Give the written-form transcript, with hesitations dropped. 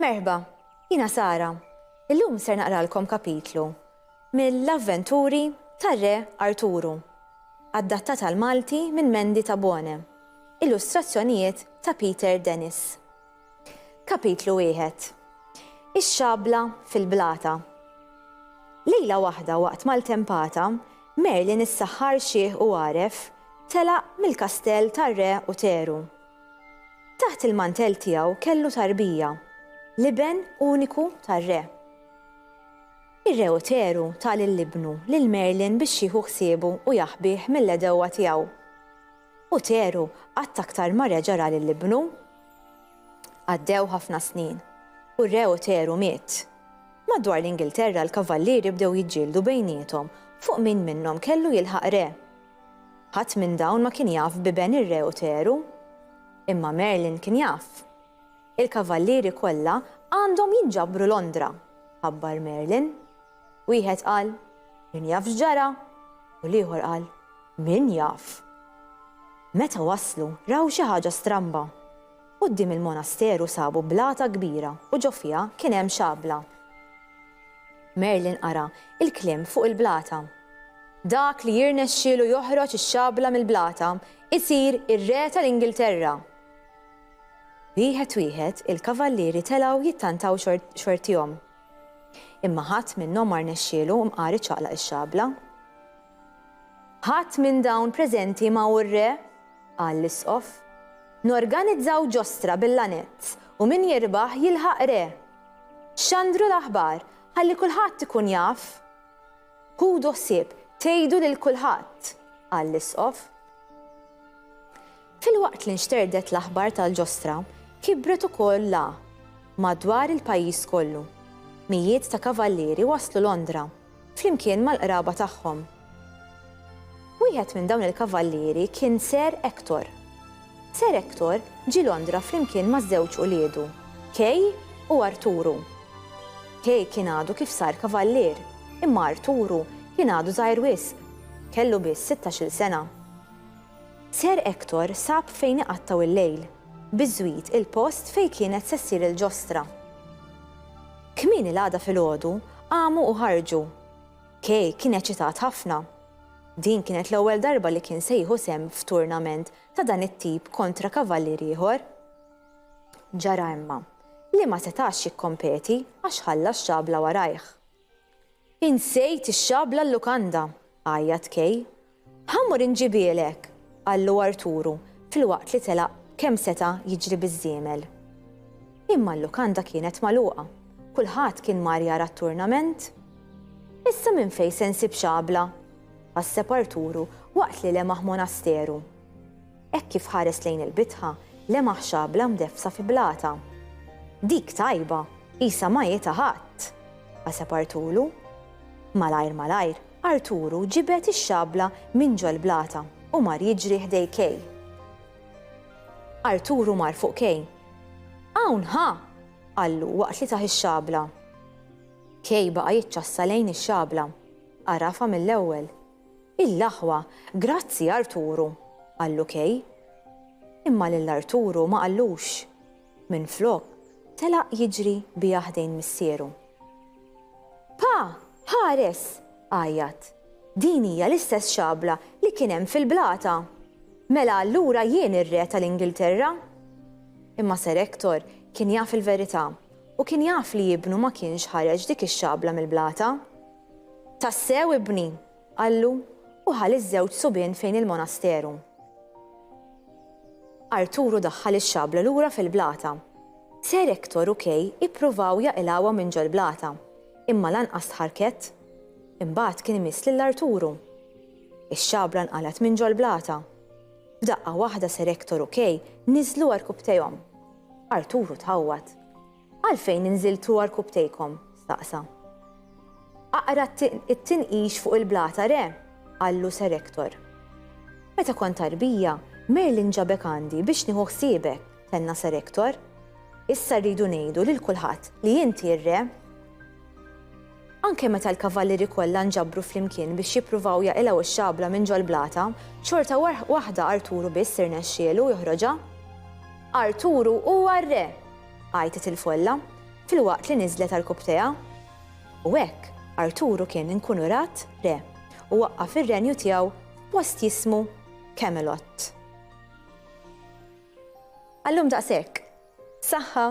Merħba, jina Sara. Illum ser naqralkom kapitlu mill-avventuri tar-re Arturu, adattat għal Malti minn Mendi Tabone, illustrazzjonijiet ta' Peter Dennis. Kapitlu 1. Ix-xabla fil-blata. Lejla waħda waqt mal-tempata, Merlin is-saħħar xieħ u għaref telaq mill-kastell tar-re Uteru. Taħt il-mantel tiegħu kellu tarbija, liben uniku tar-re. Ir-re Uteru tal il-libnu lil Merlin biex jieħu ħsiebu u jaħbih mill-edewwa tiegħu. Uteru qatt aktar ma reġa' lill-libnu. Għaddew ħafna snin u r-re Uteru miet. Madwar l-Ingilterra l-kavallieri bdew jiġġieldu bejniethom fuq min minnhom kellu jilħaq re. Ħadd minn dawn ma kien jaf biben ir-re Uteru, imma Merlin kien jaf. Il-kavallieri kollha għandhom jinġabru Londra, ħabbar Merlin. Wieħed qal, min jaf x'ġara, u l-ieħor qal, min jaf. Meta waslu raw xi ħaġa stramba. Quddiem il-monasteru sabu blata kbira u ġo fiha kien hemm xabla. Merlin qara il-kliem fuq il-blata. Dak li jirnexxielu joħroġ ix-xabla mill-blata isir ir-re tal-Ingilterra. Wieħed il-kavallieri telgħu jittantaw xortihom. Imma ħadd minnhom ma rnexxielu mqari ċaqlaq ix-xabla. Ħadd minn dawn preżenti ma' re, qal l-isqof. Norganizzaw ġostra bil-lanezz u min jirbaħ jilħaq re. X'għandru l-aħbar ħalli kulħadd ikun jaf. Ħudu ħsieb tgħidu lil kulħadd, qal l-isqof. Filwaqt li nxterdet l-aħbar tal-ġostra, kibret ukoll madwar il-pajjiż kollu. Mijiet ta' kavallieri waslu Londra, flimkien mal-qraba tagħhom. Wieħed minn dawn il-kavallieri kien Sir Hector. Sir Hector ġie Londra flimkien ma' żewġ uliedu, Kay u Arturu. Kay kien għadu kif sar kavallier, imma Arturu kien għadu żgħir wisq, kellu biss 16-il sena. Sir Hector sab fejn iqattaw il-lejl, biżwieq il-post fejn kienet se ssir il-ġostra. Kmieni l-għada filgħodu qamu u ħarġu. Kay kien eċitat ħafna. Din kienet l-ewwel darba li kien se jieħu sehem f'turnament ta' dan it-tip kontra kavallier ieħor. Ġara imma li ma setax jikkompeti għax ħalla x-xabla warajh. Insejt ix-xabla l-lukanda, għajjat Kay. Ħammur inġibielek, qallu Arturu filwaqt li telaq kemm seta' jiġri biż-żiemel. Imma l-lukanda kienet magħluqa. Kulħadd kien mar jara t-turnament. Issa minn fejn se nsib xabla? Ħasseb Arturu waqt li lemaħ monasteru. Hekk kif ħares lejn il-bitħa lemaħ xabla mdefsa fi blata. Dik tajba, qisha ma jieta ħadd, ħaseb Arturu. Malajr Arturu ġibet ix-xabla minn ġol blata u mar jiġri ħdej Kay. Arturu mar fuq Kay. Hawn ħa! Qallu waqt li taħ ix-xabla. Kay baqa' jiċċassa lejn ix-xabla. Arafa mill-ewwel. Il-laħwa, grazzi Arturu, qallu Kay. Imma lil Arturu ma qallux. Minflok telaq jiġri biha ħdejn missieru. Pa, ħares, għajjat. Din hija l-istess xabla li kien hemm fil-blata. Mela allura jien ir-re tal-Ingilterra? Imma Sir Hector kien jaf il-verità u kien jaf li jibnu ma kienx ħareġ dik ix-xabla mill-blata. Tassew ibni, qallu u ħal iż-żewġ subien fejn il-monasteru. Arturu daħħal ix-xabla lura fil-blata. Sir Hector u Kay ippruvaw jaqilgħuha minn ġol blata, imma lanqas tħarket. Imbagħad kien imiss lil Arturu. Ix-xabla nqalet minn ġol blata. F'daqqa waħda Sir Hector u Kay niżlu għall-kubtejhom. Arturu tħawwad. Għalfejn inżiltu għall-kubtejkom? Staqsa. Aqra t-tinqix fuq il-blata re, qallu Sir Hector. Meta kont tarbija, Merlin ġabek għandi biex nieħu ħsiebek, tenna Sir Hector. Issa rridu ngħidu lil kulħadd li inti r-re. Anke meta l-kavallieri kollha nġabru flimkien biex jippruvaw jaqilgħu ix-xabla minn ġol blata, xorta waħda Arturu biss irnexxielu joħroġha. Arturu huwa r-re, għajtet il-folla. fil-waqt li niżlet għall-kubteja. U hekk Arturu kien inkunurat re u waqqaf ir-renju tiegħu post jismu Camelot. Allum daqshekk, saħħa!